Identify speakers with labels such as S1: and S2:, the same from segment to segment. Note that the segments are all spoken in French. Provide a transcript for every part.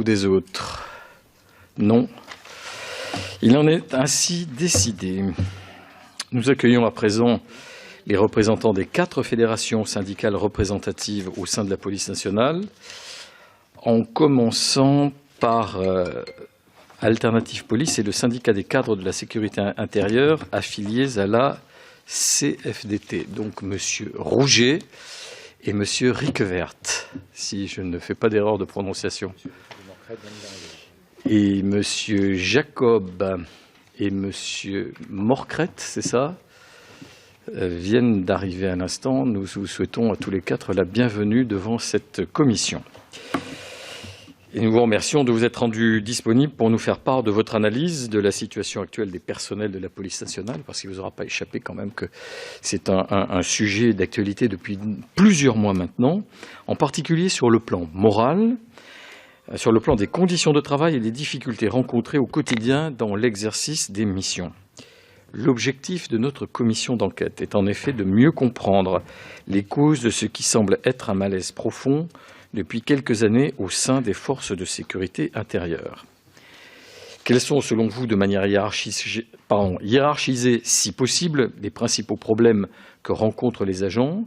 S1: ou des autres? Non. Il en est ainsi décidé. Nous accueillons à présent les représentants des 4 fédérations syndicales représentatives au sein de la police nationale, en commençant par Alternative Police et le syndicat des cadres de la sécurité intérieure affiliés à la CFDT. Donc Monsieur Rouget et Monsieur Riquevert, si je ne fais pas d'erreur de prononciation. Et Monsieur Jacob et Monsieur Morcret, c'est ça, viennent d'arriver à l'instant. Nous vous souhaitons à tous les 4 la bienvenue devant cette commission. Et nous vous remercions de vous être rendus disponibles pour nous faire part de votre analyse de la situation actuelle des personnels de la police nationale, parce qu'il ne vous aura pas échappé quand même que c'est un sujet d'actualité depuis plusieurs mois maintenant, en particulier sur le plan moral, sur le plan des conditions de travail et des difficultés rencontrées au quotidien dans l'exercice des missions. L'objectif de notre commission d'enquête est en effet de mieux comprendre les causes de ce qui semble être un malaise profond depuis quelques années au sein des forces de sécurité intérieure. Quels sont, selon vous, de manière hiérarchisée, si possible, les principaux problèmes que rencontrent les agents?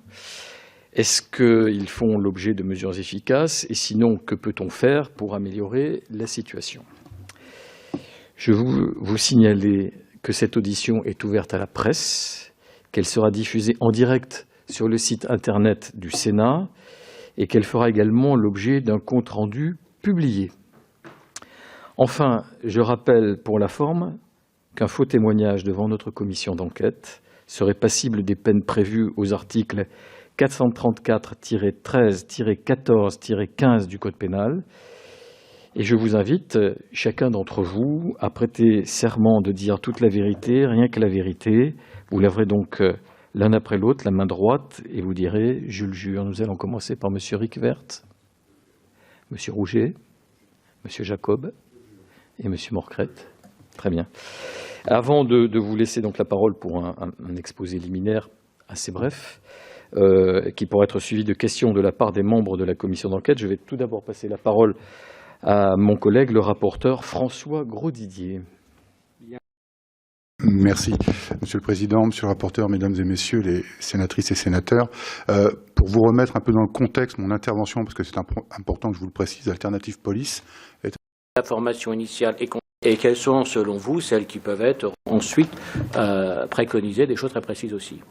S1: Est-ce qu'ils font l'objet de mesures efficaces? Et sinon, que peut-on faire pour améliorer la situation? Je veux vous signaler que cette audition est ouverte à la presse, qu'elle sera diffusée en direct sur le site internet du Sénat et qu'elle fera également l'objet d'un compte-rendu publié. Enfin, je rappelle pour la forme qu'un faux témoignage devant notre commission d'enquête serait passible des peines prévues aux articles 434-13-14-15 du Code pénal. Et je vous invite, chacun d'entre vous, à prêter serment de dire toute la vérité, rien que la vérité. Vous lèverez donc l'un après l'autre la main droite et vous direz « Je le jure ». Nous allons commencer par M. Riquevert, M. Rouget, M. Jacob et M. Morcret. Très bien. Avant de vous laisser donc la parole pour un exposé liminaire assez bref, qui pourra être suivi de questions de la part des membres de la commission d'enquête, je vais tout d'abord passer la parole à mon collègue, le rapporteur François Grosdidier.
S2: Merci, Monsieur le Président, Monsieur le rapporteur, Mesdames et Messieurs les sénatrices et sénateurs. Pour vous remettre un peu dans le contexte, mon intervention, parce que c'est important que je vous le précise, Alternative Police est...
S3: La formation initiale et quelles sont, selon vous, celles qui peuvent être ensuite préconisées, des choses très précises aussi.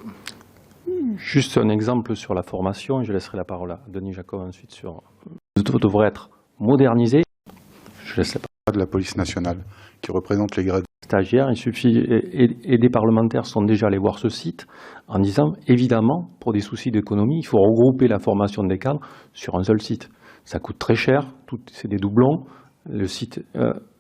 S4: Juste un exemple sur la formation, et je laisserai la parole à Denis Jacob ensuite sur... devrait être modernisé. Je laisse la parole
S2: de la police nationale, qui représente les grades
S4: stagiaires. Il suffit, et des parlementaires sont déjà allés voir ce site, en disant, évidemment, pour des soucis d'économie, il faut regrouper la formation des cadres sur un seul site. Ça coûte très cher, c'est des doublons. Le site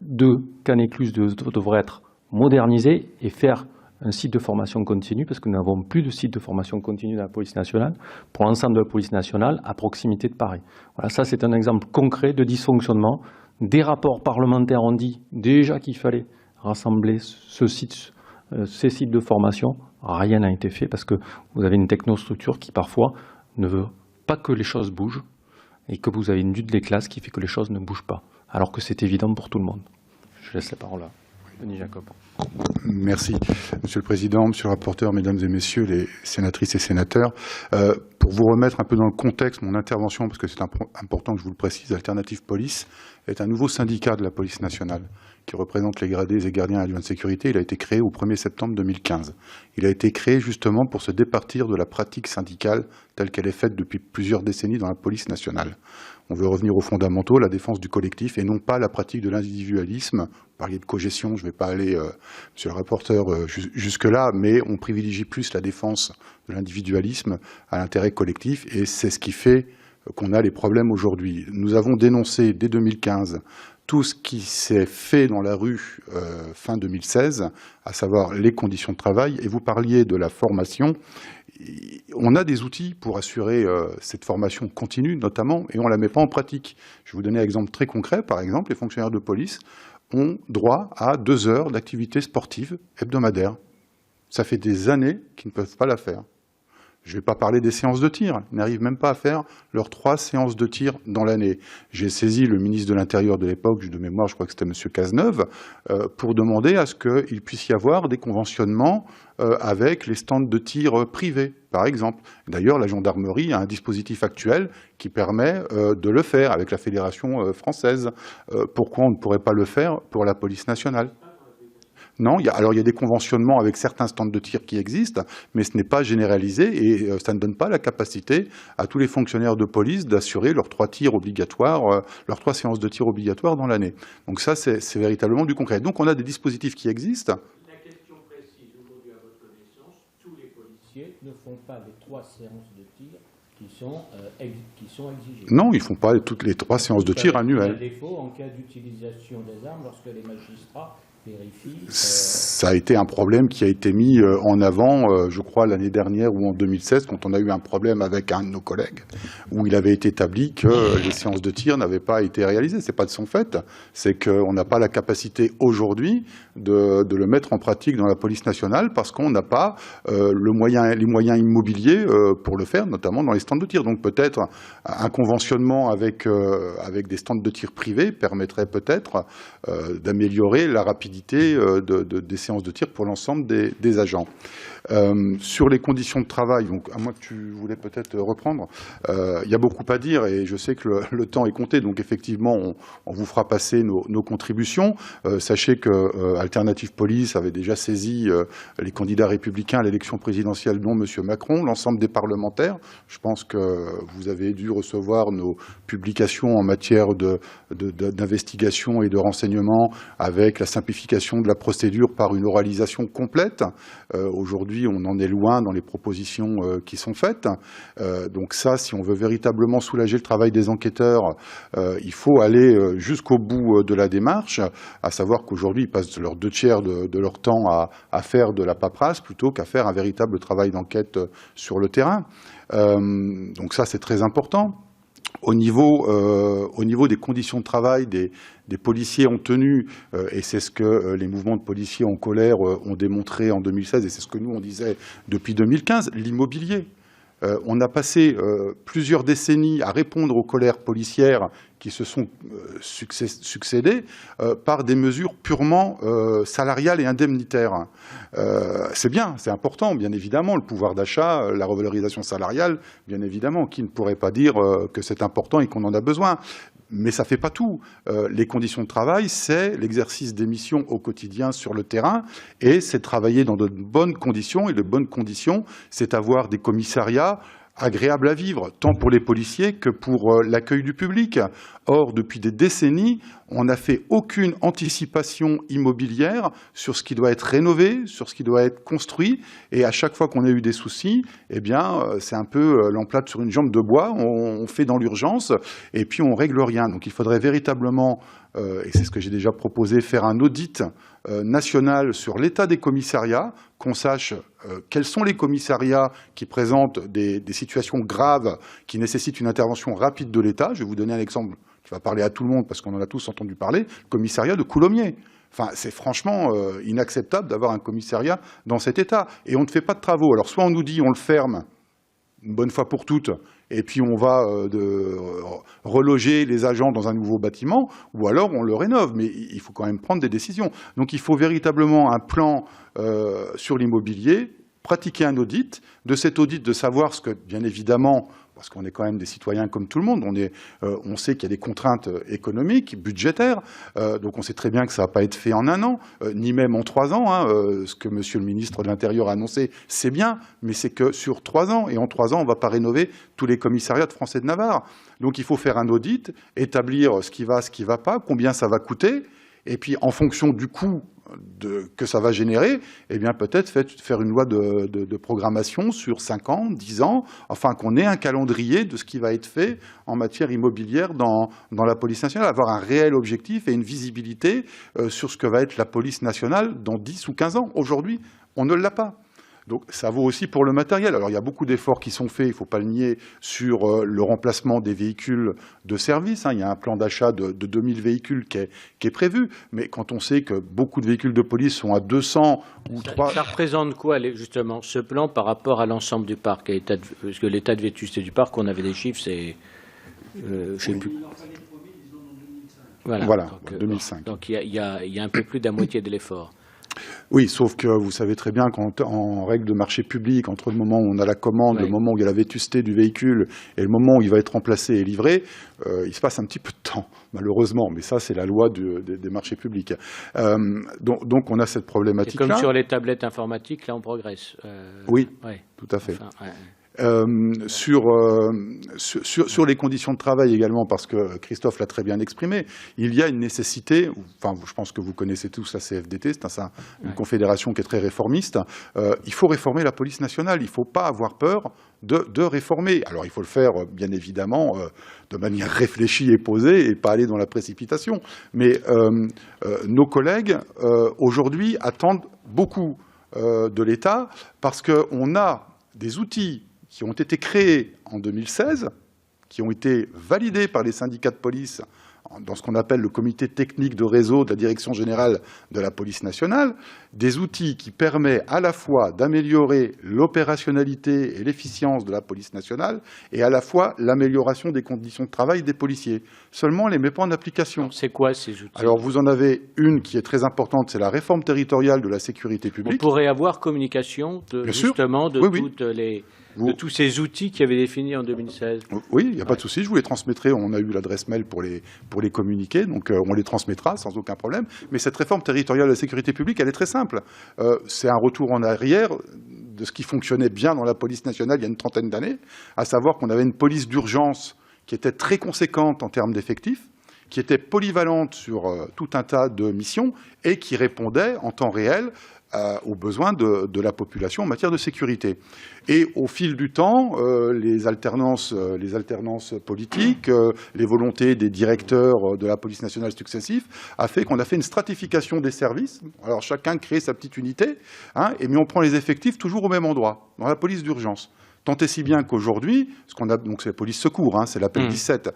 S4: de Canécluse devrait être modernisé et faire un site de formation continue, parce que nous n'avons plus de site de formation continue dans la police nationale, pour l'ensemble de la police nationale, à proximité de Paris. Voilà, ça c'est un exemple concret de dysfonctionnement. Des rapports parlementaires ont dit déjà qu'il fallait rassembler ces sites de formation. Rien n'a été fait, parce que vous avez une technostructure qui parfois ne veut pas que les choses bougent, et que vous avez une lutte des classes qui fait que les choses ne bougent pas, alors que c'est évident pour tout le monde. Je laisse la parole à Denis Jacob.
S2: Merci, Monsieur le Président, Monsieur le rapporteur, Mesdames et Messieurs les sénatrices et sénateurs. Pour vous remettre un peu dans le contexte, mon intervention, parce que c'est important que je vous le précise, Alternative Police est un nouveau syndicat de la police nationale qui représente les gradés et gardiens adjoints de sécurité. Il a été créé au 1er septembre 2015. Il a été créé justement pour se départir de la pratique syndicale telle qu'elle est faite depuis plusieurs décennies dans la police nationale. On veut revenir aux fondamentaux, la défense du collectif et non pas la pratique de l'individualisme. Vous parliez de cogestion, je ne vais pas aller, monsieur le rapporteur, jusque-là, mais on privilégie plus la défense de l'individualisme à l'intérêt collectif et c'est ce qui fait qu'on a les problèmes aujourd'hui. Nous avons dénoncé dès 2015 tout ce qui s'est fait dans la rue fin 2016, à savoir les conditions de travail, et vous parliez de la formation. On a des outils pour assurer cette formation continue, notamment, et on ne la met pas en pratique. Je vais vous donner un exemple très concret. Par exemple, les fonctionnaires de police ont droit à 2 heures d'activité sportive hebdomadaire. Ça fait des années qu'ils ne peuvent pas la faire. Je ne vais pas parler des séances de tir. Ils n'arrivent même pas à faire leurs 3 séances de tir dans l'année. J'ai saisi le ministre de l'Intérieur de l'époque, de mémoire, je crois que c'était M. Cazeneuve, pour demander à ce qu'il puisse y avoir des conventionnements avec les stands de tir privés, par exemple. D'ailleurs, la gendarmerie a un dispositif actuel qui permet de le faire avec la Fédération française. Pourquoi on ne pourrait pas le faire pour la police nationale ? Non, il y a des conventionnements avec certains stands de tir qui existent, mais ce n'est pas généralisé et ça ne donne pas la capacité à tous les fonctionnaires de police d'assurer leurs 3 tirs obligatoires, leurs 3 séances de tir obligatoires dans l'année. Donc ça, c'est véritablement du concret. Donc on a des dispositifs qui existent.
S3: La question précise, aujourd'hui à votre connaissance, tous les policiers ne font pas les 3 séances de tir qui sont exigées.
S2: Non, ils ne font pas toutes les 3 séances de tir annuelles.
S3: À défaut, en cas d'utilisation des armes, lorsque les magistrats vérifient...
S2: Ça a été un problème qui a été mis en avant, je crois, l'année dernière ou en 2016, quand on a eu un problème avec un de nos collègues, où il avait été établi que les séances de tir n'avaient pas été réalisées. Ce n'est pas de son fait, c'est qu'on n'a pas la capacité aujourd'hui de le mettre en pratique dans la police nationale parce qu'on n'a pas les moyens immobiliers pour le faire, notamment dans les stands de tir. Donc peut-être un conventionnement avec des stands de tir privés permettrait peut-être d'améliorer la rapidité des séances de tir pour l'ensemble des agents. Sur les conditions de travail, donc à moins que tu voulais peut-être reprendre, il y a beaucoup à dire et je sais que le temps est compté, donc effectivement on vous fera passer nos contributions. Sachez que Alternative Police avait déjà saisi les candidats républicains à l'élection présidentielle, dont M. Macron, l'ensemble des parlementaires. Je pense que vous avez dû recevoir nos publications en matière d'investigation et de renseignement avec la simplification de la procédure par une oralisation complète. Aujourd'hui, on en est loin dans les propositions qui sont faites. Donc ça, si on veut véritablement soulager le travail des enquêteurs, il faut aller jusqu'au bout de la démarche, à savoir qu'aujourd'hui, ils passent leurs 2/3 de leur temps à faire de la paperasse plutôt qu'à faire un véritable travail d'enquête sur le terrain. Donc ça, c'est très important. Au niveau des conditions de travail des policiers ont tenu, et c'est ce que les mouvements de policiers en colère ont démontré en 2016, et c'est ce que nous on disait depuis 2015, l'immobilier. On a passé plusieurs décennies à répondre aux colères policières qui se sont succédées par des mesures purement salariales et indemnitaires. C'est bien, c'est important, bien évidemment, le pouvoir d'achat, la revalorisation salariale, bien évidemment, qui ne pourrait pas dire que c'est important et qu'on en a besoin. Mais ça ne fait pas tout. Les conditions de travail, c'est l'exercice des missions au quotidien sur le terrain et c'est travailler dans de bonnes conditions. Et de bonnes conditions, c'est avoir des commissariats agréables à vivre, tant pour les policiers que pour l'accueil du public. Or, depuis des décennies, on n'a fait aucune anticipation immobilière sur ce qui doit être rénové, sur ce qui doit être construit. Et à chaque fois qu'on a eu des soucis, eh bien, c'est un peu l'emplâtre sur une jambe de bois. On fait dans l'urgence et puis on règle rien. Donc, il faudrait véritablement, et c'est ce que j'ai déjà proposé, faire un audit national sur l'état des commissariats, qu'on sache quels sont les commissariats qui présentent des situations graves qui nécessitent une intervention rapide de l'État. Je vais vous donner un exemple qui va parler à tout le monde parce qu'on en a tous entendu parler, le commissariat de Coulommiers. Enfin, c'est franchement inacceptable d'avoir un commissariat dans cet état. Et on ne fait pas de travaux. Alors, soit on nous dit on le ferme une bonne fois pour toutes, et puis on va reloger les agents dans un nouveau bâtiment, ou alors on le rénove. Mais il faut quand même prendre des décisions. Donc il faut véritablement un plan sur l'immobilier, pratiquer un audit, de cet audit de savoir ce que, bien évidemment, parce qu'on est quand même des citoyens comme tout le monde, on sait qu'il y a des contraintes économiques, budgétaires, donc on sait très bien que ça ne va pas être fait en 1 an, ni même en 3 ans. Ce que Monsieur le ministre de l'Intérieur a annoncé, c'est bien, mais c'est que sur 3 ans, et en 3 ans, on ne va pas rénover tous les commissariats de France et de Navarre. Donc il faut faire un audit, établir ce qui va pas, combien ça va coûter, et puis en fonction du coût que ça va générer, eh bien peut-être faire une loi de programmation sur 5 ans, 10 ans, enfin qu'on ait un calendrier de ce qui va être fait en matière immobilière dans la police nationale, avoir un réel objectif et une visibilité sur ce que va être la police nationale dans 10 ou 15 ans. Aujourd'hui, on ne l'a pas. Donc ça vaut aussi pour le matériel. Alors il y a beaucoup d'efforts qui sont faits, il ne faut pas le nier, sur le remplacement des véhicules de service. Il y a un plan d'achat de 2000 véhicules qui est prévu. Mais quand on sait que beaucoup de véhicules de police sont à 200 ou 300...
S3: Ça représente quoi, justement, ce plan par rapport à l'ensemble du parc? Parce que l'état de vétusté du parc, on avait des chiffres, c'est... je ne sais plus. Voilà, donc,
S2: 2005.
S3: Donc il y a un peu plus de la moitié de l'effort.
S2: Oui, sauf que vous savez très bien qu'en règle de marché public, entre le moment où on a la commande, le moment où il y a la vétusté du véhicule et le moment où il va être remplacé et livré, il se passe un petit peu de temps, malheureusement. Mais ça, c'est la loi des marchés publics. Donc on a cette problématique-là.
S3: Comme sur les tablettes informatiques, là, on progresse.
S2: Oui, tout à fait. Enfin, sur les conditions de travail également, parce que Christophe l'a très bien exprimé, il y a une nécessité, enfin je pense que vous connaissez tous la CFDT, c'est une confédération qui est très réformiste, il faut réformer la police nationale, il ne faut pas avoir peur de réformer. Alors il faut le faire bien évidemment de manière réfléchie et posée et pas aller dans la précipitation. Mais nos collègues aujourd'hui attendent beaucoup de l'État parce qu'on a des outils qui ont été créés en 2016, qui ont été validés par les syndicats de police dans ce qu'on appelle le comité technique de réseau de la Direction générale de la police nationale, des outils qui permettent à la fois d'améliorer l'opérationnalité et l'efficience de la police nationale et à la fois l'amélioration des conditions de travail des policiers. Seulement, on ne les met pas en application.
S3: C'est quoi ces outils?
S2: Alors, vous en avez une qui est très importante, c'est la réforme territoriale de la sécurité publique.
S3: On pourrait avoir communication justement de toutes les... de tous ces outils qui avaient définis en 2016.
S2: Oui, il n'y a pas de souci, je vous les transmettrai. On a eu l'adresse mail pour les communiquer, donc on les transmettra sans aucun problème. Mais cette réforme territoriale de la sécurité publique, elle est très simple. C'est un retour en arrière de ce qui fonctionnait bien dans la police nationale il y a une trentaine d'années, à savoir qu'on avait une police d'urgence qui était très conséquente en termes d'effectifs, qui était polyvalente sur tout un tas de missions et qui répondait en temps réel aux besoins de la population en matière de sécurité. Et au fil du temps, les alternances politiques, les volontés des directeurs de la police nationale successifs a fait qu'on a fait une stratification des services. Alors chacun crée sa petite unité, mais on prend les effectifs toujours au même endroit, dans la police d'urgence. Tant et si bien qu'aujourd'hui, donc c'est la police secours, c'est l'appel 17,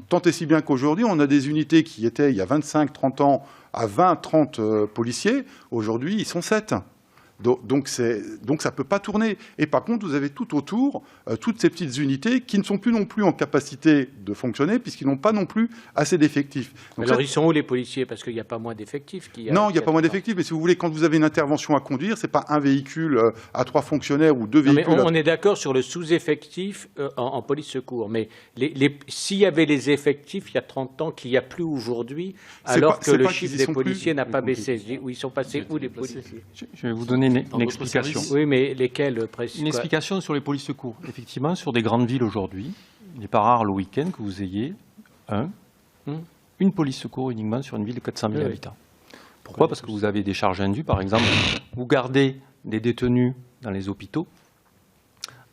S2: tant et si bien qu'aujourd'hui, on a des unités qui étaient, il y a 25-30 ans, à 20-30 policiers. Aujourd'hui, ils sont 7. Donc ça ne peut pas tourner. Et par contre, vous avez tout autour toutes ces petites unités qui ne sont plus non plus en capacité de fonctionner puisqu'ils n'ont pas non plus assez d'effectifs. Donc
S3: alors, ils sont où les policiers? Parce qu'il n'y a pas moins d'effectifs.
S2: Non, il n'y a pas moins d'effectifs. Mais si vous voulez, quand vous avez une intervention à conduire, ce n'est pas un véhicule à 3 fonctionnaires ou 2 véhicules.
S3: Mais on est d'accord sur le sous-effectif en police secours. Mais s'il y avait les effectifs il y a 30 ans qu'il n'y a plus aujourd'hui, alors que le chiffre des policiers n'a pas baissé, où ils sont passés où les policiers?
S4: Je vais vous donner une explication.
S3: Oui, mais lesquels précisément?
S4: Une explication sur les polices secours. Effectivement, sur des grandes villes aujourd'hui, il n'est pas rare le week-end que vous ayez une police secours uniquement sur une ville de 400 000 habitants. Pourquoi? Parce que vous avez des charges indues. Par exemple, vous gardez des détenus dans les hôpitaux,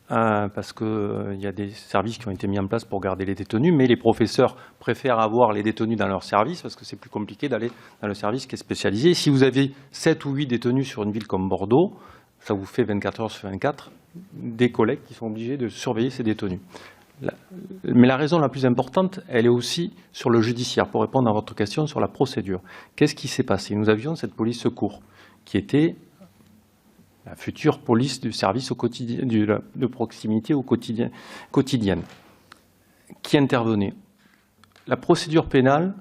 S4: parce qu'il y a des services qui ont été mis en place pour garder les détenus, mais les professeurs préfèrent avoir les détenus dans leur service parce que c'est plus compliqué d'aller dans le service qui est spécialisé. Et si vous avez 7 ou 8 détenus sur une ville comme Bordeaux, ça vous fait 24 heures sur 24 des collègues qui sont obligés de surveiller ces détenus. Mais la raison la plus importante, elle est aussi sur le judiciaire, pour répondre à votre question sur la procédure. Qu'est-ce qui s'est passé? Nous avions cette police secours qui était la future police du service au quotidien, de proximité au quotidienne, qui intervenait. La procédure pénale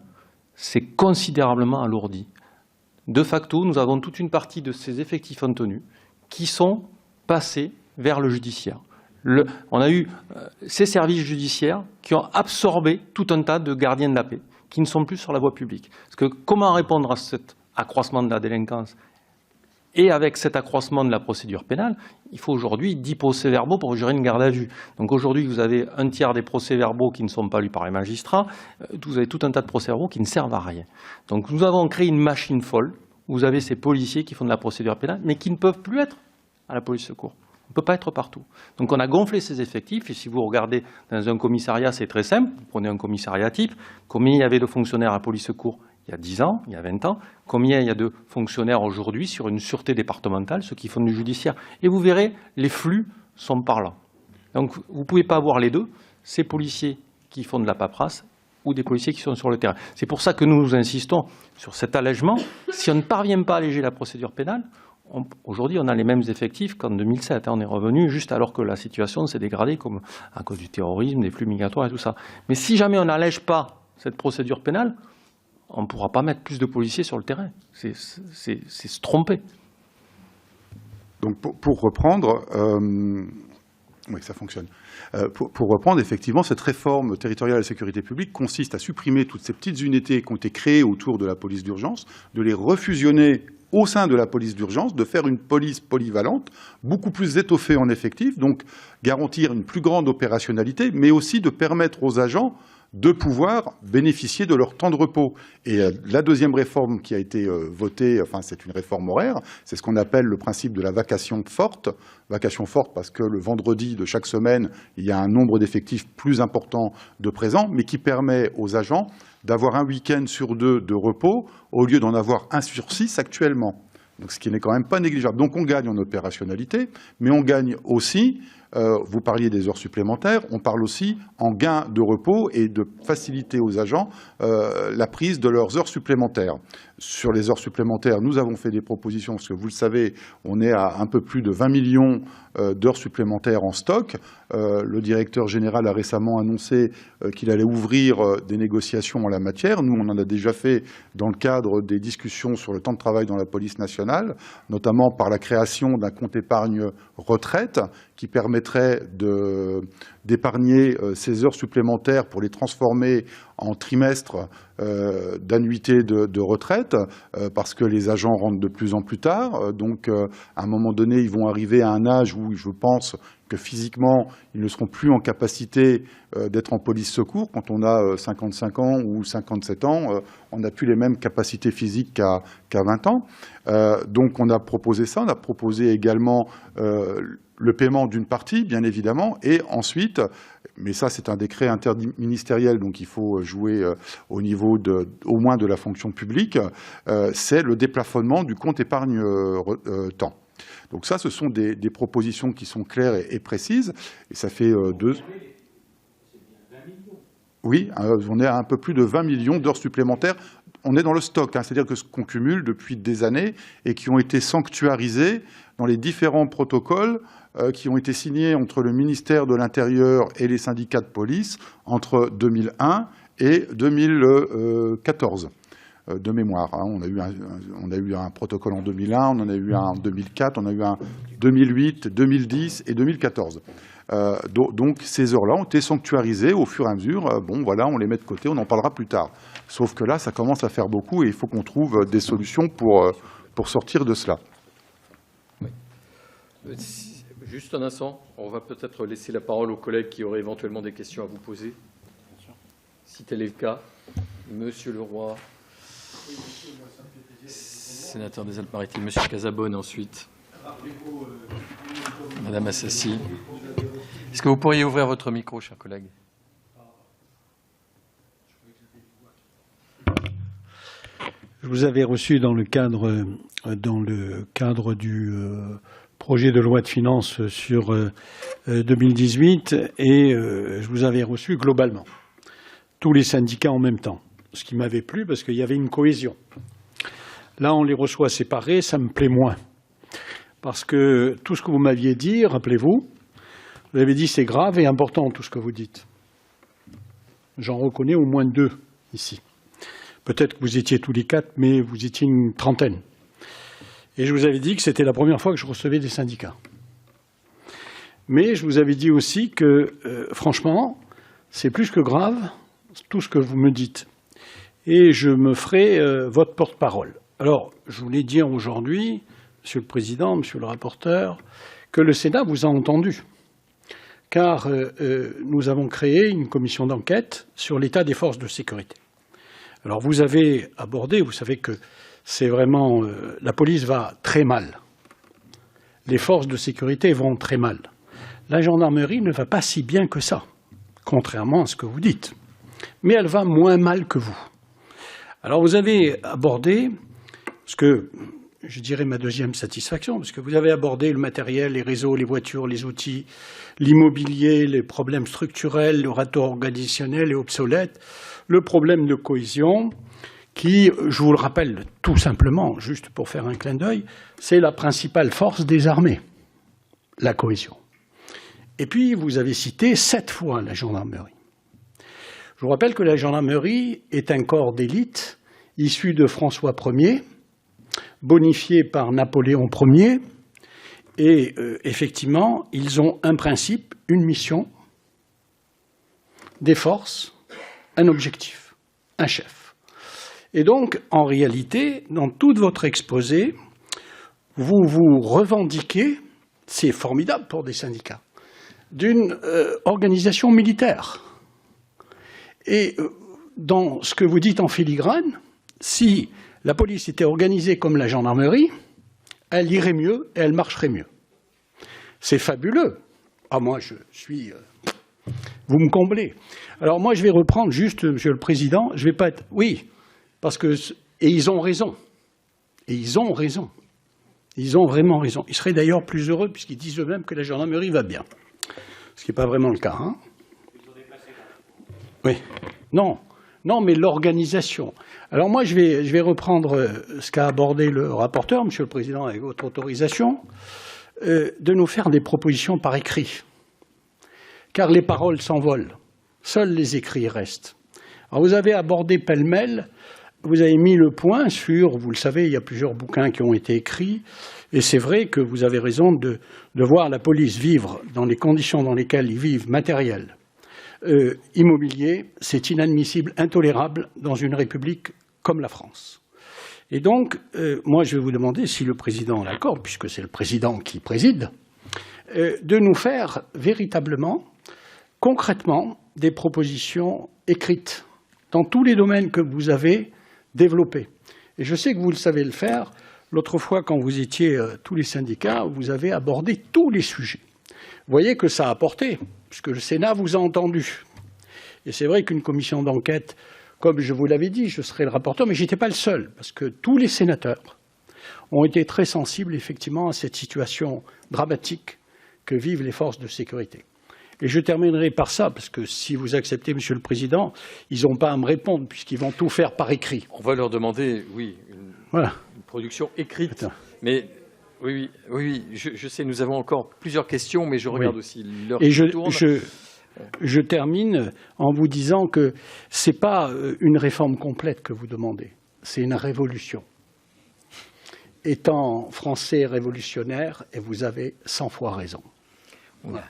S4: s'est considérablement alourdie. De facto, nous avons toute une partie de ces effectifs en tenue qui sont passés vers le judiciaire. On a eu ces services judiciaires qui ont absorbé tout un tas de gardiens de la paix, qui ne sont plus sur la voie publique. Parce que comment répondre à cet accroissement de la délinquance? Et avec cet accroissement de la procédure pénale, il faut aujourd'hui 10 procès-verbaux pour jurer une garde à vue. Donc aujourd'hui, vous avez un tiers des procès-verbaux qui ne sont pas lus par les magistrats. Vous avez tout un tas de procès-verbaux qui ne servent à rien. Donc nous avons créé une machine folle. Vous avez ces policiers qui font de la procédure pénale, mais qui ne peuvent plus être à la police secours. On ne peut pas être partout. Donc on a gonflé ces effectifs. Et si vous regardez dans un commissariat, c'est très simple. Vous prenez un commissariat type. Combien il y avait de fonctionnaires à la police secours? il y a 10 ans, il y a 20 ans, combien il y a de fonctionnaires aujourd'hui sur une sûreté départementale, ceux qui font du judiciaire. Et vous verrez, les flux sont par là. Donc vous ne pouvez pas avoir les deux, ces policiers qui font de la paperasse ou des policiers qui sont sur le terrain. C'est pour ça que nous insistons sur cet allègement. Si on ne parvient pas à alléger la procédure pénale, aujourd'hui on a les mêmes effectifs qu'en 2007. On est revenu juste alors que la situation s'est dégradée comme à cause du terrorisme, des flux migratoires et tout ça. Mais si jamais on n'allège pas cette procédure pénale, on ne pourra pas mettre plus de policiers sur le terrain. C'est se tromper.
S2: Donc pour reprendre, oui, ça fonctionne. Pour reprendre, effectivement, cette réforme territoriale de la sécurité publique consiste à supprimer toutes ces petites unités qui ont été créées autour de la police d'urgence, de les refusionner au sein de la police d'urgence, de faire une police polyvalente, beaucoup plus étoffée en effectifs, donc garantir une plus grande opérationnalité, mais aussi de permettre aux agents de pouvoir bénéficier de leur temps de repos. Et la deuxième réforme qui a été votée, enfin c'est une réforme horaire, c'est ce qu'on appelle le principe de la vacation forte. Vacation forte parce que le vendredi de chaque semaine, il y a un nombre d'effectifs plus important de présents, mais qui permet aux agents d'avoir un week-end sur 2 de repos au lieu d'en avoir 1 sur 6 actuellement. Donc, ce qui n'est quand même pas négligeable. Donc on gagne en opérationnalité, mais on gagne aussi, vous parliez des heures supplémentaires, on parle aussi en gain de repos et de faciliter aux agents la prise de leurs heures supplémentaires. Sur les heures supplémentaires, nous avons fait des propositions, parce que vous le savez, on est à un peu plus de 20 millions d'heures supplémentaires en stock. Le directeur général a récemment annoncé qu'il allait ouvrir des négociations en la matière. Nous, on en a déjà fait dans le cadre des discussions sur le temps de travail dans la police nationale, notamment par la création d'un compte épargne retraite qui permettrait d'épargner ces heures supplémentaires pour les transformer en trimestre d'annuité de retraite, parce que les agents rentrent de plus en plus tard. Donc, à un moment donné, ils vont arriver à un âge où, je pense, que physiquement, ils ne seront plus en capacité d'être en police secours. Quand on a 55 ans ou 57 ans, on n'a plus les mêmes capacités physiques qu'à 20 ans. Donc on a proposé ça. On a proposé également le paiement d'une partie, bien évidemment, et ensuite, mais ça c'est un décret interministériel, donc il faut jouer au niveau au moins de la fonction publique, c'est le déplafonnement du compte épargne temps. Donc ça, ce sont des propositions qui sont claires et précises. Et ça fait Oui, on est à un peu plus de 20 millions d'heures supplémentaires. On est dans le stock, hein, c'est-à-dire que ce qu'on cumule depuis des années et qui ont été sanctuarisés dans les différents protocoles qui ont été signés entre le ministère de l'Intérieur et les syndicats de police entre 2001 et 2014. De mémoire. Hein. On a eu un protocole en 2001, on en a eu un en 2004, on a eu un 2008, 2010 et 2014. Donc ces heures-là ont été sanctuarisées au fur et à mesure. Bon, voilà, on les met de côté, on en parlera plus tard. Sauf que là, ça commence à faire beaucoup et il faut qu'on trouve des solutions pour sortir de cela.
S1: Oui. Juste un instant, on va peut-être laisser la parole aux collègues qui auraient éventuellement des questions à vous poser. Si tel est le cas, Monsieur Leroy. Sénateur des Alpes-Maritimes, Monsieur Casabonne ensuite. Madame Assassi. Est-ce que vous pourriez ouvrir votre micro, cher collègue?
S5: Je vous avais reçu dans le cadre du projet de loi de finances sur 2018 et je vous avais reçu globalement, tous les syndicats en même temps. Ce qui m'avait plu parce qu'il y avait une cohésion. Là, on les reçoit séparés, ça me plaît moins. Parce que tout ce que vous m'aviez dit, rappelez-vous, vous avez dit c'est grave et important tout ce que vous dites. J'en reconnais au moins 2 ici. Peut-être que vous étiez tous les 4, mais vous étiez une trentaine. Et je vous avais dit que c'était la première fois que je recevais des syndicats. Mais je vous avais dit aussi que, franchement, c'est plus que grave tout ce que vous me dites. Et je me ferai votre porte-parole. Alors, je voulais dire aujourd'hui, Monsieur le Président, Monsieur le rapporteur, que le Sénat vous a entendu. Car nous avons créé une commission d'enquête sur l'état des forces de sécurité. Alors, vous avez abordé, vous savez que c'est vraiment... la police va très mal. Les forces de sécurité vont très mal. La gendarmerie ne va pas si bien que ça, contrairement à ce que vous dites. Mais elle va moins mal que vous. Alors vous avez abordé ce que je dirais ma deuxième satisfaction, parce que vous avez abordé le matériel, les réseaux, les voitures, les outils, l'immobilier, les problèmes structurels, le râteau organisationnel et obsolète, le problème de cohésion, qui, je vous le rappelle tout simplement, juste pour faire un clin d'œil, c'est la principale force des armées, la cohésion. Et puis, vous avez cité 7 fois la gendarmerie. Je vous rappelle que la gendarmerie est un corps d'élite issu de François Ier, bonifié par Napoléon Ier, et effectivement, ils ont un principe, une mission, des forces, un objectif, un chef. Et donc, en réalité, dans tout votre exposé, vous vous revendiquez, c'est formidable pour des syndicats, d'une organisation militaire. Et dans ce que vous dites en filigrane, si la police était organisée comme la gendarmerie, elle irait mieux et elle marcherait mieux. C'est fabuleux. Ah, moi, je suis... vous me comblez. Alors moi, je vais reprendre juste, Monsieur le Président, je vais pas être... Oui, parce que... Et ils ont raison. Et ils ont raison. Ils ont vraiment raison. Ils seraient d'ailleurs plus heureux puisqu'ils disent eux-mêmes que la gendarmerie va bien. Ce qui n'est pas vraiment le cas, hein. Oui. Non. Non, mais l'organisation. Alors moi, je vais reprendre ce qu'a abordé le rapporteur, Monsieur le Président, avec votre autorisation, de nous faire des propositions par écrit. Car les paroles s'envolent. Seuls les écrits restent. Alors vous avez abordé pêle-mêle, vous avez mis le point sur, vous le savez, il y a plusieurs bouquins qui ont été écrits, et c'est vrai que vous avez raison de voir la police vivre dans les conditions dans lesquelles ils vivent, matérielles, immobilier, c'est inadmissible, intolérable dans une république comme la France. Et donc, moi, je vais vous demander, si le président l'accorde, puisque c'est le président qui préside, de nous faire véritablement, concrètement, des propositions écrites dans tous les domaines que vous avez développés. Et je sais que vous le savez le faire. L'autre fois, quand vous étiez tous les syndicats, vous avez abordé tous les sujets. Vous voyez que ça a apporté, puisque le Sénat vous a entendu. Et c'est vrai qu'une commission d'enquête, comme je vous l'avais dit, je serai le rapporteur, mais je n'étais pas le seul, parce que tous les sénateurs ont été très sensibles, effectivement, à cette situation dramatique que vivent les forces de sécurité. Et je terminerai par ça, parce que si vous acceptez, Monsieur le Président, ils n'ont pas à me répondre, puisqu'ils vont tout faire par écrit.
S1: On va leur demander, oui, une production écrite.
S5: Attends.
S1: Mais oui, je sais, nous avons encore plusieurs questions, mais je regarde aussi l'heure
S5: qui
S1: tourne.
S5: Je termine en vous disant que ce n'est pas une réforme complète que vous demandez, c'est une révolution. Étant français révolutionnaire, et vous avez 100 fois raison.
S1: Voilà.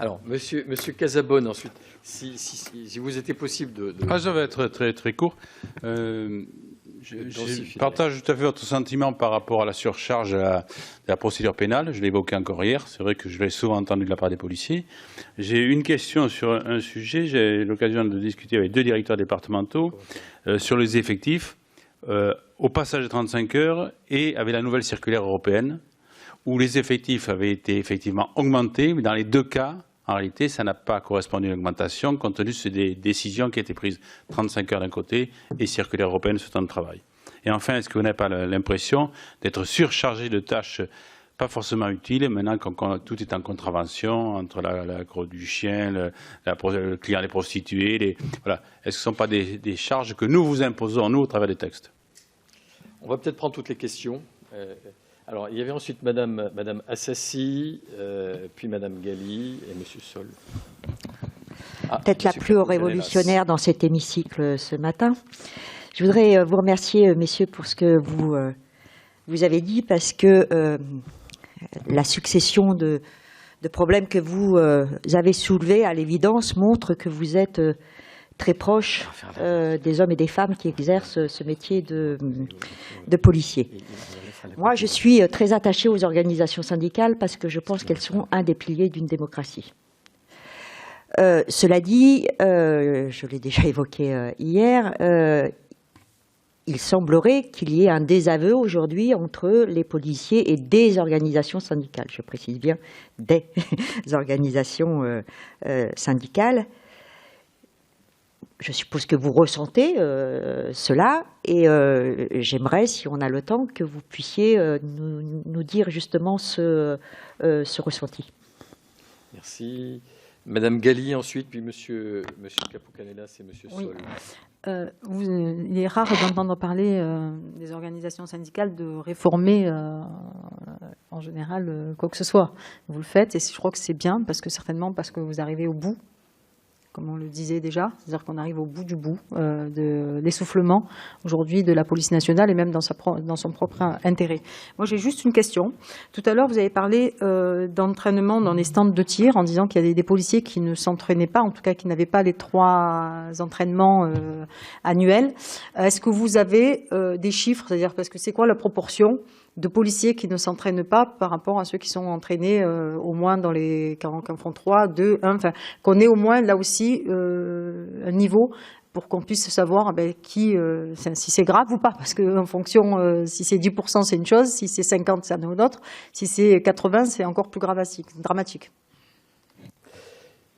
S1: Alors, Monsieur Casabonne, ensuite, si vous était possible de...
S6: ça va être très, très court. Je partage tout à fait votre sentiment par rapport à la surcharge de la procédure pénale. Je l'évoquais encore hier. C'est vrai que je l'ai souvent entendu de la part des policiers. J'ai une question sur un sujet. J'ai eu l'occasion de discuter avec 2 directeurs départementaux sur les effectifs au passage de 35 heures et avec la nouvelle circulaire européenne où les effectifs avaient été effectivement augmentés. Mais dans les 2 cas, en réalité, ça n'a pas correspondu à une augmentation compte tenu des décisions qui étaient prises. 35 heures d'un côté et circulaire européenne sur temps de travail. Et enfin, est-ce que vous n'avez pas l'impression d'être surchargé de tâches pas forcément utiles maintenant quand tout est en contravention entre la crotte du chien, le client des prostituées voilà. Est-ce que ce ne sont pas des charges que nous vous imposons, nous, au travers des textes?
S1: On va peut-être prendre toutes les questions. Alors, il y avait ensuite Madame Assassi, puis Madame Galli et Monsieur Sol.
S7: Peut-être la plus révolutionnaire dans cet hémicycle ce matin. Je voudrais vous remercier, messieurs, pour ce que vous avez dit, parce que la succession de problèmes que vous avez soulevés, à l'évidence, montre que vous êtes très proche des hommes et des femmes qui exercent ce métier de policier. Moi, je suis très attachée aux organisations syndicales parce que je pense qu'elles sont un des piliers d'une démocratie. Cela dit, je l'ai déjà évoqué hier, il semblerait qu'il y ait un désaveu aujourd'hui entre les policiers et des organisations syndicales. Je précise bien des organisations syndicales. je suppose que vous ressentez cela, et j'aimerais, si on a le temps, que vous puissiez nous dire justement ce ressenti.
S1: Merci. Madame Galli ensuite, puis Monsieur Capo-Canelas et Monsieur
S8: Oui.
S1: Sol.
S8: Il est rare d'entendre parler des organisations syndicales de réformer en général quoi que ce soit. Vous le faites et je crois que c'est bien parce que vous arrivez au bout, comme on le disait déjà, c'est-à-dire qu'on arrive au bout du bout de l'essoufflement aujourd'hui de la police nationale et même dans son propre intérêt. Moi j'ai juste une question. Tout à l'heure vous avez parlé d'entraînement dans les stands de tir en disant qu'il y a des policiers qui ne s'entraînaient pas, en tout cas qui n'avaient pas les 3 entraînements annuels. Est-ce que vous avez des chiffres, c'est-à-dire parce que c'est quoi la proportion de policiers qui ne s'entraînent pas par rapport à ceux qui sont entraînés au moins dans les 40 font 3, 2, 1, enfin qu'on ait au moins là aussi un niveau pour qu'on puisse savoir si c'est grave ou pas, parce qu'en fonction, si c'est 10% c'est une chose, si c'est 50 c'est une autre, si c'est 80 c'est encore plus dramatique.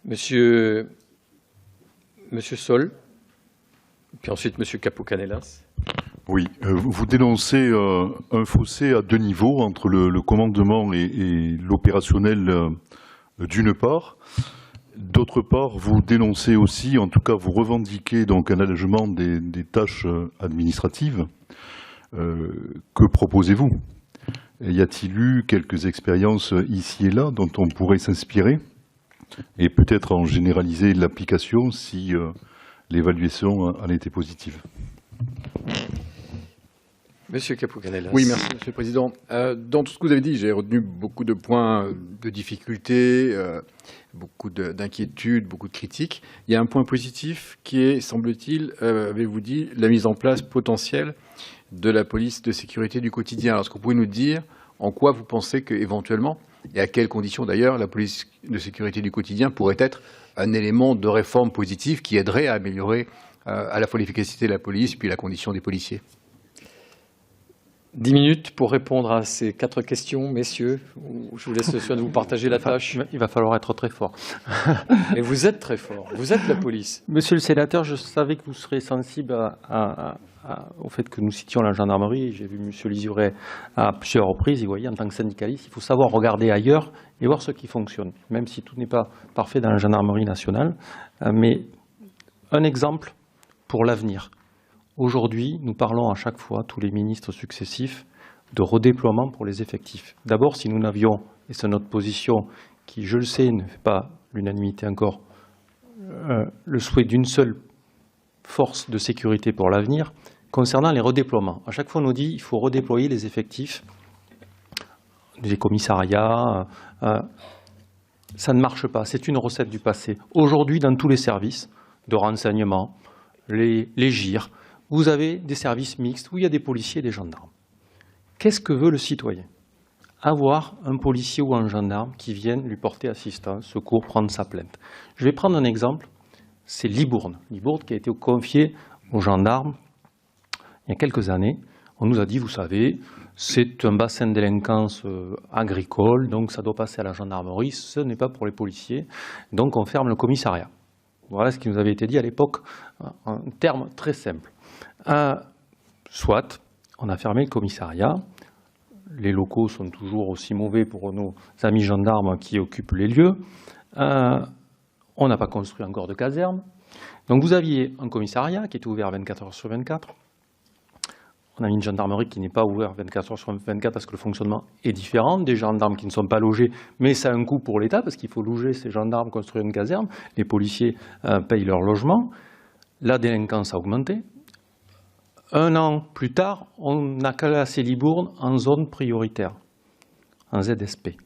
S1: Monsieur Sol, puis ensuite Monsieur Capo-Canelas.
S9: Oui, vous dénoncez un fossé à 2 niveaux entre le commandement et l'opérationnel d'une part. D'autre part, vous dénoncez aussi, en tout cas vous revendiquez donc un allègement des tâches administratives. Que proposez-vous? Y a-t-il eu quelques expériences ici et là dont on pourrait s'inspirer et peut-être en généraliser l'application si l'évaluation en était positive?
S1: Monsieur Capo-Canelas.
S10: Oui, merci, Monsieur le Président. Dans tout ce que vous avez dit, j'ai retenu beaucoup de points de difficultés, beaucoup d'inquiétudes, beaucoup de critiques. Il y a un point positif qui est, semble-t-il, avez-vous dit, la mise en place potentielle de la police de sécurité du quotidien. Alors, est-ce que vous pouvez nous dire en quoi vous pensez qu'éventuellement, et à quelles conditions d'ailleurs, la police de sécurité du quotidien pourrait être un élément de réforme positive qui aiderait à améliorer à la fois l'efficacité de la police puis la condition des policiers?
S1: 10 minutes pour répondre à ces 4 questions, messieurs. Je vous laisse le soin de vous partager la tâche.
S4: Il va falloir être très fort.
S1: Et vous êtes très fort. Vous êtes la police.
S4: Monsieur le sénateur, je savais que vous serez sensible au fait que nous citions la gendarmerie. J'ai vu Monsieur Lizuret à plusieurs reprises. Vous voyez, en tant que syndicaliste, il faut savoir regarder ailleurs et voir ce qui fonctionne, même si tout n'est pas parfait dans la gendarmerie nationale. Mais un exemple pour l'avenir. Aujourd'hui, nous parlons à chaque fois, tous les ministres successifs, de redéploiement pour les effectifs. D'abord, si nous n'avions, et c'est notre position qui, je le sais, ne fait pas l'unanimité encore, le souhait d'une seule force de sécurité pour l'avenir, concernant les redéploiements. À chaque fois, on nous dit qu'il faut redéployer les effectifs des commissariats. Ça ne marche pas, c'est une recette du passé. Aujourd'hui, dans tous les services de renseignement, les GIR, vous avez des services mixtes où il y a des policiers et des gendarmes. Qu'est-ce que veut le citoyen? Avoir un policier ou un gendarme qui vienne lui porter assistance, secours, prendre sa plainte. Je vais prendre un exemple, c'est Libourne. Libourne qui a été confié aux gendarmes il y a quelques années. On nous a dit, vous savez, c'est un bassin de délinquance agricole, donc ça doit passer à la gendarmerie, ce n'est pas pour les policiers, donc on ferme le commissariat. Voilà ce qui nous avait été dit à l'époque, en termes très simples. Soit, on a fermé le commissariat, les locaux sont toujours aussi mauvais pour nos amis gendarmes qui occupent les lieux, on n'a pas construit encore de caserne. Donc vous aviez un commissariat qui était ouvert 24 heures sur 24, on a une gendarmerie qui n'est pas ouverte 24 heures sur 24 parce que le fonctionnement est différent, des gendarmes qui ne sont pas logés, mais ça a un coût pour l'État parce qu'il faut loger ces gendarmes, construire une caserne, les policiers payent leur logement, la délinquance a augmenté. 1 an plus tard, on a classé Libourne en zone prioritaire, en ZSP.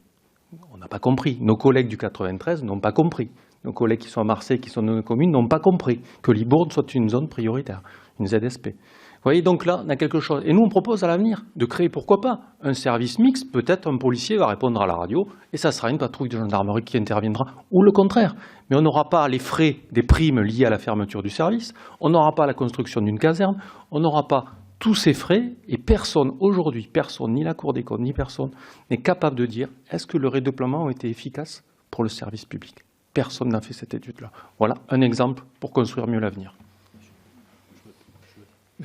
S4: On n'a pas compris. Nos collègues du 93 n'ont pas compris. Nos collègues qui sont à Marseille, qui sont dans nos communes, n'ont pas compris que Libourne soit une zone prioritaire, une ZSP. Vous voyez, donc là, on a quelque chose. Et nous, on propose à l'avenir de créer, pourquoi pas, un service mixte. Peut-être un policier va répondre à la radio et ça sera une patrouille de gendarmerie qui interviendra, ou le contraire. Mais on n'aura pas les frais des primes liées à la fermeture du service, on n'aura pas la construction d'une caserne, on n'aura pas tous ces frais et personne, aujourd'hui, personne, ni la Cour des comptes, ni personne, n'est capable de dire est-ce que le redéploiement a été efficace pour le service public. Personne n'a fait cette étude-là. Voilà un exemple pour construire mieux l'avenir.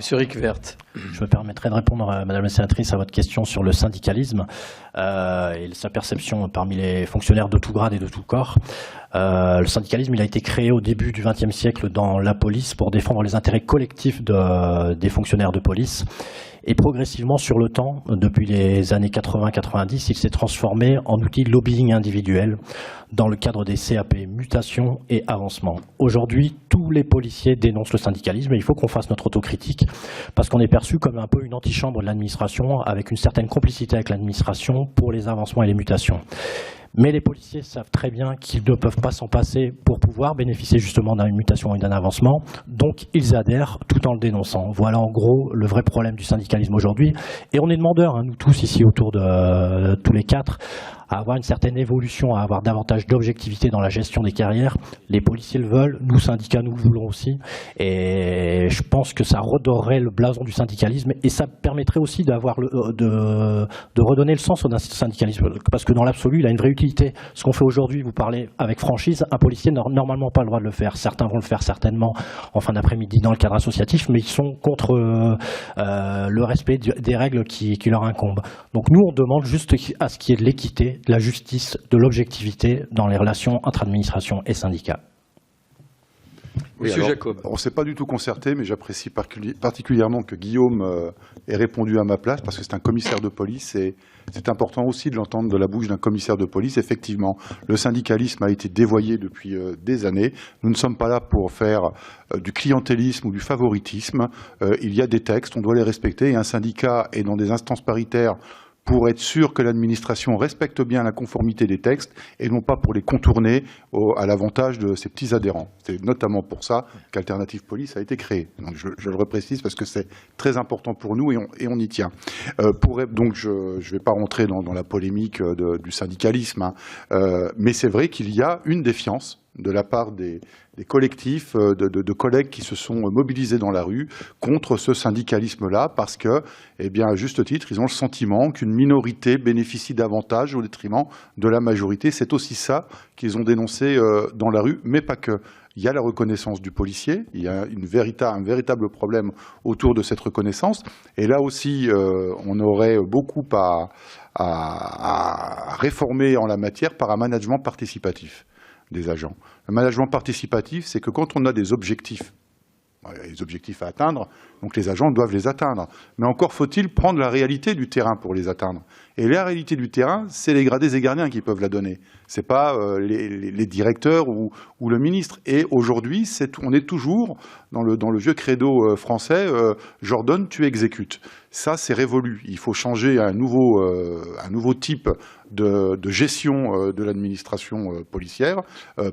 S1: Monsieur Ricvert.
S11: Je me permettrai de répondre, Madame la sénatrice, à votre question sur le syndicalisme et sa perception parmi les fonctionnaires de tout grade et de tout corps. Le syndicalisme, il a été créé au début du XXe siècle dans la police pour défendre les intérêts collectifs des fonctionnaires de police. Et progressivement, sur le temps, depuis les années 80-90, il s'est transformé en outil de lobbying individuel dans le cadre des CAP, mutation et avancement. Aujourd'hui, tous les policiers dénoncent le syndicalisme et il faut qu'on fasse notre autocritique parce qu'on est perçu comme un peu une antichambre de l'administration avec une certaine complicité avec l'administration pour les avancements et les mutations. Mais les policiers savent très bien qu'ils ne peuvent pas s'en passer pour pouvoir bénéficier justement d'une mutation et d'un avancement. Donc ils adhèrent tout en le dénonçant. Voilà en gros le vrai problème du syndicalisme aujourd'hui. Et on est demandeurs, nous tous ici autour de tous les quatre, à avoir une certaine évolution, à avoir davantage d'objectivité dans la gestion des carrières. Les policiers le veulent, nous syndicats nous le voulons aussi. Et je pense que ça redorerait le blason du syndicalisme et ça permettrait aussi d'avoir de redonner le sens au syndicalisme. Parce que dans l'absolu, il a une vraie utilité. Ce qu'on fait aujourd'hui, vous parlez avec franchise, un policier n'a normalement pas le droit de le faire. Certains vont le faire certainement en fin d'après-midi dans le cadre associatif, mais ils sont contre le respect des règles qui leur incombent. Donc nous, on demande juste à ce qu'il y ait de l'équité, de la justice, de l'objectivité dans les relations entre administration et syndicats.
S1: Monsieur Jacob.
S2: On ne s'est pas du tout concerté, mais j'apprécie particulièrement que Guillaume ait répondu à ma place, parce que c'est un commissaire de police, et c'est important aussi de l'entendre de la bouche d'un commissaire de police. Effectivement, le syndicalisme a été dévoyé depuis des années. Nous ne sommes pas là pour faire du clientélisme ou du favoritisme. Il y a des textes, on doit les respecter, et un syndicat est dans des instances paritaires pour être sûr que l'administration respecte bien la conformité des textes et non pas pour les contourner à l'avantage de ses petits adhérents. C'est notamment pour ça qu'Alternative Police a été créée. Donc je le reprécise parce que c'est très important pour nous et on y tient. Donc je ne vais pas rentrer dans la polémique du syndicalisme, mais c'est vrai qu'il y a une défiance de la part des collectifs de collègues qui se sont mobilisés dans la rue contre ce syndicalisme-là parce que, eh bien, à juste titre, ils ont le sentiment qu'une minorité bénéficie davantage au détriment de la majorité. C'est aussi ça qu'ils ont dénoncé dans la rue, mais pas que. Il y a la reconnaissance du policier, il y a un véritable problème autour de cette reconnaissance. Et là aussi, on aurait beaucoup à réformer en la matière par un management participatif des agents. Le management participatif, c'est que quand on a des objectifs à atteindre, donc les agents doivent les atteindre. Mais encore faut-il prendre la réalité du terrain pour les atteindre. Et la réalité du terrain, c'est les gradés et gardiens qui peuvent la donner. C'est pas les directeurs ou le ministre. Et aujourd'hui, on est toujours dans le vieux credo français, j'ordonne, tu exécutes. Ça, c'est révolu. Il faut changer un nouveau type de gestion de l'administration policière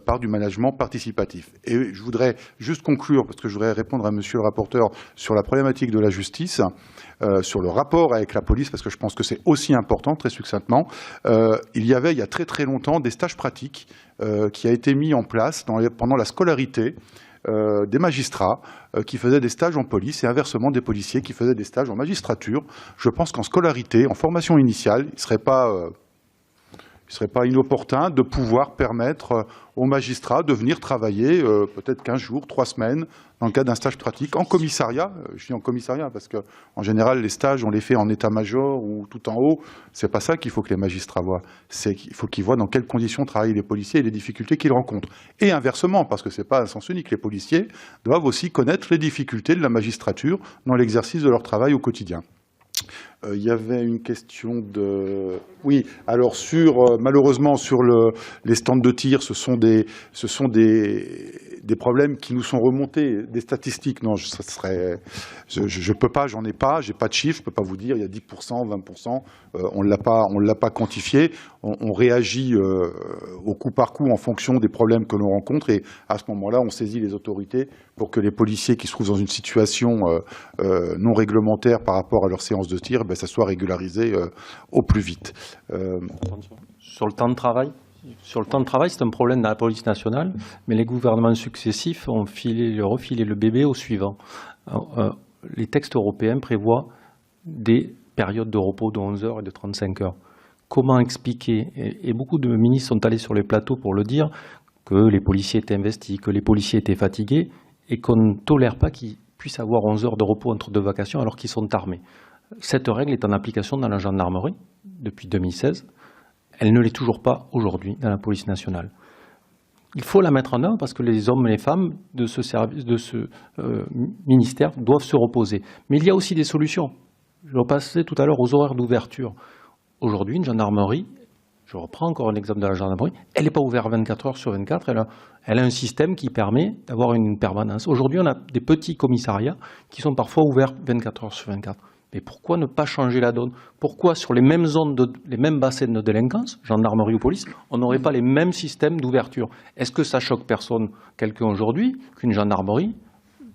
S2: par du management participatif. Et je voudrais juste conclure, parce que je voudrais répondre à monsieur le rapporteur sur la problématique de la justice, sur le rapport avec la police, parce que je pense que c'est aussi important, très succinctement. Il y a très très longtemps des stages pratiques qui a été mis en place pendant la scolarité des magistrats qui faisaient des stages en police et inversement des policiers qui faisaient des stages en magistrature. Je pense qu'en scolarité, en formation initiale, il ne serait pas inopportun de pouvoir permettre aux magistrats de venir travailler peut-être 15 jours, 3 semaines, dans le cadre d'un stage pratique, en commissariat. Je dis en commissariat parce qu'en général, les stages, on les fait en état-major ou tout en haut. C'est pas ça qu'il faut que les magistrats voient. C'est qu'il faut qu'ils voient dans quelles conditions travaillent les policiers et les difficultés qu'ils rencontrent. Et inversement, parce que c'est pas un sens unique, les policiers doivent aussi connaître les difficultés de la magistrature dans l'exercice de leur travail au quotidien. Il y avait une question de... Oui, alors malheureusement sur les stands de tir, ce sont des problèmes qui nous sont remontés, des statistiques. Non, je peux pas, j'en ai pas, j'ai pas de chiffres, je peux pas vous dire, il y a 10%, 20%, on l'a pas quantifié. On réagit au coup par coup en fonction des problèmes que l'on rencontre et à ce moment-là, on saisit les autorités pour que les policiers qui se trouvent dans une situation non réglementaire par rapport à leur séance de tir, ça soit régularisé au plus vite.
S4: Sur le temps de travail, c'est un problème dans la police nationale, mais les gouvernements successifs ont refilé le bébé au suivant. Les textes européens prévoient des périodes de repos de 11 heures et de 35 heures. Comment expliquer, et beaucoup de ministres sont allés sur les plateaux pour le dire, que les policiers étaient investis, que les policiers étaient fatigués, et qu'on ne tolère pas qu'ils puissent avoir 11 heures de repos entre 2 vacations alors qu'ils sont armés. Cette règle est en application dans la gendarmerie depuis 2016. Elle ne l'est toujours pas aujourd'hui dans la police nationale. Il faut la mettre en œuvre parce que les hommes et les femmes de ce service, de ce ministère doivent se reposer. Mais il y a aussi des solutions. Je repassais tout à l'heure aux horaires d'ouverture. Aujourd'hui, une gendarmerie, je reprends encore un exemple de la gendarmerie, elle n'est pas ouverte 24 heures sur 24, elle a un système qui permet d'avoir une permanence. Aujourd'hui, on a des petits commissariats qui sont parfois ouverts 24 heures sur 24. Mais pourquoi ne pas changer la donne? Pourquoi sur les mêmes zones, les mêmes bassins de délinquance, gendarmerie ou police, on n'aurait pas les mêmes systèmes d'ouverture? Est-ce que ça choque personne, quelqu'un aujourd'hui, qu'une gendarmerie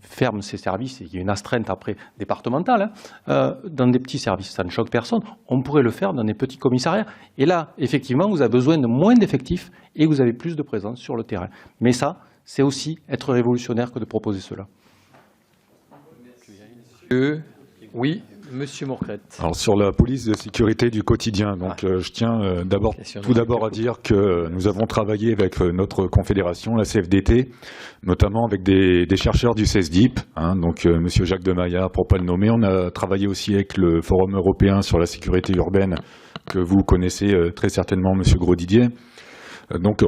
S4: ferme ses services, et il y a une astreinte après départementale, dans des petits services? Ça ne choque personne. On pourrait le faire dans des petits commissariats. Et là, effectivement, vous avez besoin de moins d'effectifs et vous avez plus de présence sur le terrain. Mais ça, c'est aussi être révolutionnaire que de proposer cela.
S1: Oui. Monsieur Morcrette.
S12: Alors sur la police de sécurité du quotidien, donc je tiens tout d'abord à dire que nous avons travaillé avec notre confédération, la CFDT, notamment avec des chercheurs du CESDIP, donc Monsieur Jacques de Maillard, pour pas le nommer. On a travaillé aussi avec le Forum européen sur la sécurité urbaine, que vous connaissez très certainement, Monsieur Grosdidier. Donc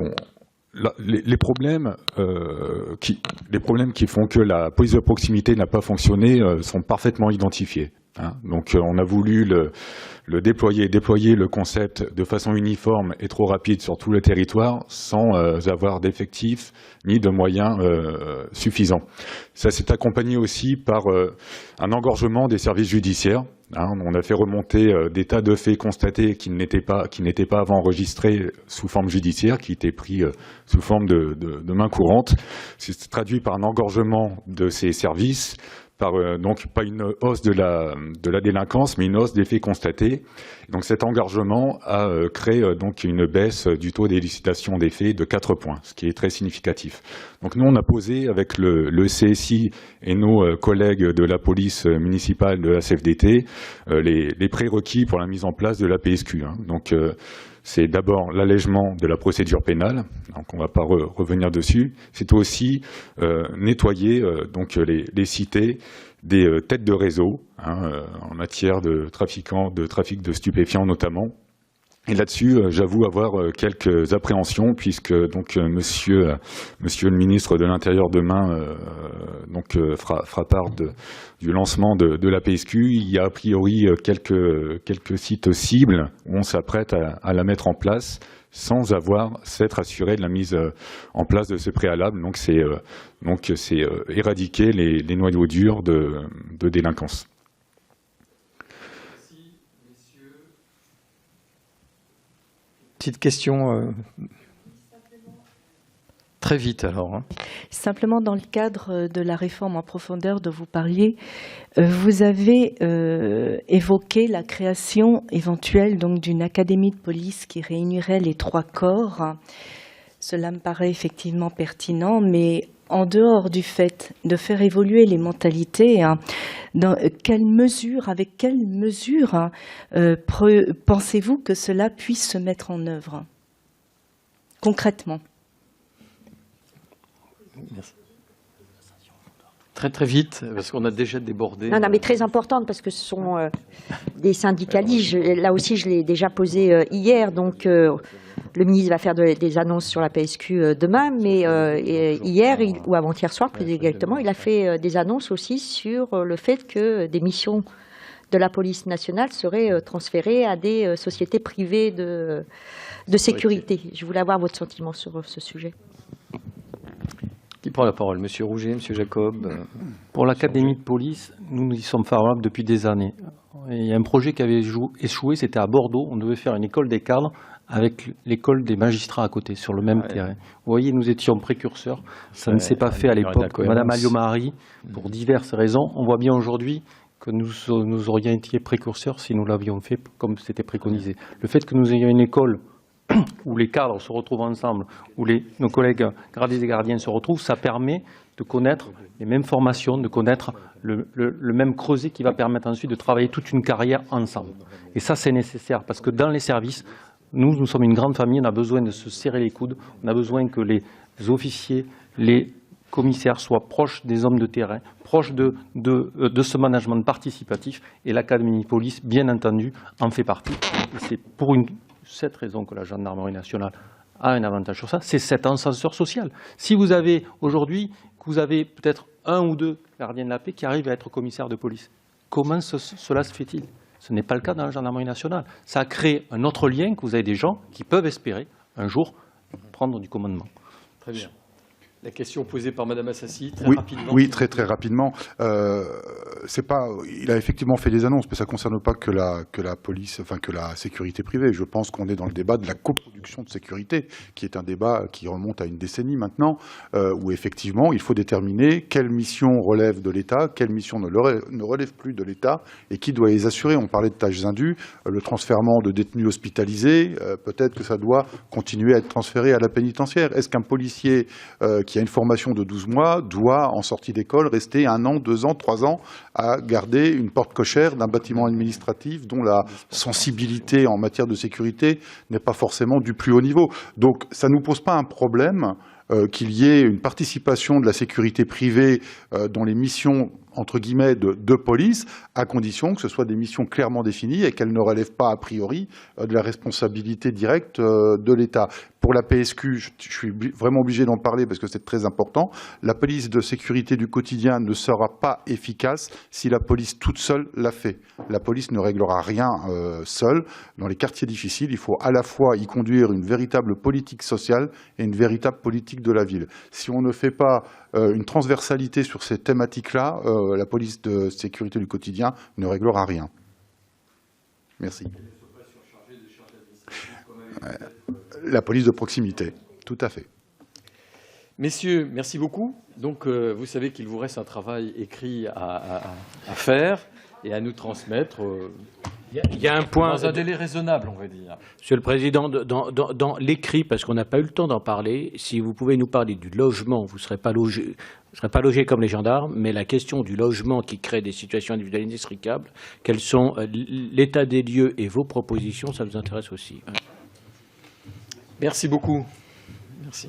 S12: les problèmes qui font que la police de proximité n'a pas fonctionné sont parfaitement identifiés. Donc on a voulu le déployer le concept de façon uniforme et trop rapide sur tout le territoire sans avoir d'effectifs ni de moyens suffisants. Ça s'est accompagné aussi par un engorgement des services judiciaires. On a fait remonter des tas de faits constatés qui n'étaient pas avant enregistrés sous forme judiciaire, qui étaient pris sous forme de main courante. C'est traduit par un engorgement de ces services, par donc pas une hausse de la délinquance, mais une hausse des faits constatés. Donc cet engorgement a créé donc une baisse du taux d'élucidation des faits de 4 points, ce qui est très significatif. Donc nous on a posé avec le CSI et nos collègues de la police municipale de la CFDT les prérequis pour la mise en place de la PSQ. Donc c'est d'abord l'allègement de la procédure pénale, donc on ne va pas revenir dessus. C'est aussi nettoyer donc les cités des têtes de réseau en matière de trafic de stupéfiants notamment. Et là-dessus, j'avoue avoir quelques appréhensions puisque donc Monsieur le ministre de l'Intérieur demain fera part du lancement de la PSQ. Il y a a priori quelques sites cibles où on s'apprête à la mettre en place sans s'être assuré de la mise en place de ce préalable. Donc c'est éradiquer les noyaux durs de délinquance.
S1: Petite question très vite alors.
S13: Simplement dans le cadre de la réforme en profondeur dont vous parliez, vous avez évoqué la création éventuelle donc d'une académie de police qui réunirait les 3 corps. Cela me paraît effectivement pertinent, mais en dehors du fait de faire évoluer les mentalités, avec quelle mesure pensez-vous que cela puisse se mettre en œuvre concrètement?
S1: Merci. Très très vite, parce qu'on a déjà débordé.
S7: Non, mais très importante, parce que ce sont des syndicalistes. Là aussi, je l'ai déjà posé hier, donc le ministre va faire des annonces sur la PSQ demain, mais hier, ou avant-hier soir plus exactement, il a fait des annonces aussi sur le fait que des missions de la police nationale seraient transférées à des sociétés privées de sécurité. Je voulais avoir votre sentiment sur ce sujet.
S1: Qui prend la parole? Monsieur Rouget, Monsieur Jacob.
S4: Pour l'académie de police, nous y sommes favorables depuis des années. Et il y a un projet qui avait échoué, c'était à Bordeaux. On devait faire une école des cadres avec l'école des magistrats à côté, sur le même terrain. Vous voyez, nous étions précurseurs. Ça ne s'est pas fait à l'époque. Madame Alliot-Marie, pour diverses raisons. On voit bien aujourd'hui que nous aurions été précurseurs si nous l'avions fait comme c'était préconisé. Le fait que nous ayons une école où les cadres se retrouvent ensemble, où nos collègues gradés et gardiens se retrouvent, ça permet de connaître les mêmes formations, de connaître le même creuset qui va permettre ensuite de travailler toute une carrière ensemble. Et ça, c'est nécessaire, parce que dans les services, nous sommes une grande famille, on a besoin de se serrer les coudes, on a besoin que les officiers, les commissaires soient proches des hommes de terrain, proches de ce management participatif, et l'Académie de police, bien entendu, en fait partie. Et c'est pour cette raison que la gendarmerie nationale a un avantage sur ça, c'est cet ascenseur social. Si vous avez aujourd'hui, vous avez peut-être 1 ou 2 gardiens de la paix qui arrivent à être commissaires de police, comment cela se fait-il? Ce n'est pas le cas dans la gendarmerie nationale. Ça a créé un autre lien, que vous avez des gens qui peuvent espérer un jour prendre du commandement.
S1: Très bien. La question posée par Madame Assassi, très rapidement.
S2: Oui, très rapidement. Il a effectivement fait des annonces, mais ça ne concerne pas que la police, enfin que la sécurité privée. Je pense qu'on est dans le débat de la coproduction de sécurité, qui est un débat qui remonte à une décennie maintenant, où effectivement il faut déterminer quelle mission relève de l'État, quelle mission ne relève plus de l'État, et qui doit les assurer. On parlait de tâches indues, le transfèrement de détenus hospitalisés, peut-être que ça doit continuer à être transféré à la pénitentiaire. Est-ce qu'un policier qui a une formation de 12 mois doit, en sortie d'école, rester 1 an, 2 ans, 3 ans à garder une porte cochère d'un bâtiment administratif dont la sensibilité en matière de sécurité n'est pas forcément du plus haut niveau. Donc ça ne nous pose pas un problème qu'il y ait une participation de la sécurité privée dans les missions entre guillemets de police, à condition que ce soit des missions clairement définies et qu'elles ne relèvent pas a priori de la responsabilité directe de l'État. Pour la PSQ, je suis vraiment obligé d'en parler parce que c'est très important. La police de sécurité du quotidien ne sera pas efficace si la police toute seule l'a fait. La police ne réglera rien seule. Dans les quartiers difficiles, il faut à la fois y conduire une véritable politique sociale et une véritable politique de la ville. Si on ne fait pas une transversalité sur ces thématiques-là, la police de sécurité du quotidien ne réglera rien. Merci. La police de proximité, tout à fait.
S1: Messieurs, merci beaucoup. Donc, vous savez qu'il vous reste un travail écrit à faire et à nous transmettre.
S3: Il y a un point
S1: dans un délai raisonnable, on va dire.
S3: Monsieur le Président, dans l'écrit, parce qu'on n'a pas eu le temps d'en parler, si vous pouvez nous parler du logement, vous ne serez pas logé comme les gendarmes, mais la question du logement qui crée des situations individuelles inextricables, quels sont l'état des lieux et vos propositions, ça nous intéresse aussi.
S1: Merci beaucoup. Merci.